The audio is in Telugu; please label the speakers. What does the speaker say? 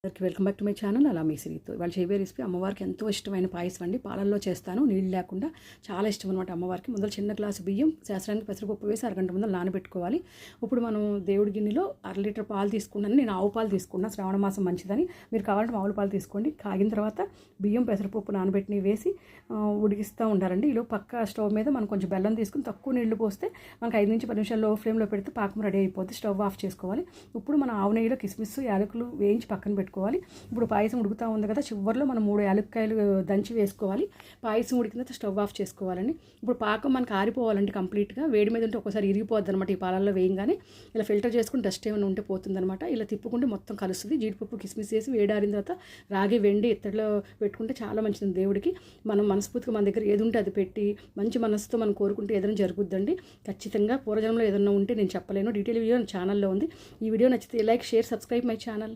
Speaker 1: Welcome back to my channel అలా మీ శ్రీతో ఇవాళ చేయబోయే రెసిపీ అమ్మవారికి ఎంతో ఇష్టమైన పాయసం అండి. పాలల్లో చేస్తాను, నీళ్ళు లేకుండా. చాలా ఇష్టం అనమాట అమ్మవారికి. ముందర చిన్న గ్లాసు బియ్యం శాస్త్రానికి పెసరపప్పు వేసి అరగంట ముందర నానబెట్టుకోవాలి. ఇప్పుడు మనం దేవుడి గిన్నెలో 1/2 లీటర్ పాలు తీసుకున్నాను. నేను ఆవు పాలు తీసుకున్నాను, శ్రావణ మాసం మంచిదని. మీరు కావాలంటే మామూలు పాలు తీసుకోండి. కాగిన తర్వాత బియ్యం పెసరపప్పు నానబెట్టిని వేసి ఉడికిస్తూ ఉండాలండి. ఈలో పక్క స్టవ్ మీద మనం కొంచెం బెల్లం తీసుకుని తక్కువ నీళ్లు పోస్తే మనకు 5 నుంచి 10 నిమిషాలు లో ఫ్లేమ్లో పెడితే పాకం రెడీ అయిపోతుంది. స్టవ్ ఆఫ్ చేసుకోవాలి. ఇప్పుడు మనం ఆవు నెయ్యిలో కిస్మిస్ యాలకులు వేయించి పక్కన పెట్టుకోవాలి. ఇప్పుడు పాయసం ఉడుకుతూ ఉంది కదా, చివరిలో మనం 3 యాలక్కాయలు దంచి వేసుకోవాలి. పాయసం ఉడికిన తర్వాత స్టవ్ ఆఫ్ చేసుకోవాలండి. ఇప్పుడు పాకం మనకు ఆరిపోవాలండి కంప్లీట్గా. వేడి మీద ఉంటే ఒకసారి ఇరిగిపోద్ది అనమాట. ఈ పాలల్లో వేయంగానే ఇలా ఫిల్టర్ చేసుకుని డస్ట్ ఏమైనా ఉంటే పోతుందనమాట. ఇలా తిప్పుకుంటే మొత్తం కలుస్తుంది. జీడిపప్పు కిస్మిస్ వేసి వేడారిన తర్వాత రాగి వెండి ఇత్తడిలో పెట్టుకుంటే చాలా మంచిది దేవుడికి. మనం మనస్ఫూర్తిగా మన దగ్గర ఏది ఉంటే అది పెట్టి మంచి మనసుతో మనం కోరుకుంటే ఏదైనా జరుగుద్దండి. ఖచ్చితంగా పూర్వజన్మలో ఏదైనా ఉంటే నేను చెప్పలేను. డీటెయిల్ వీడియో ఛానల్లో ఉంది. ఈ వీడియో నచ్చితే like, share, subscribe my channel.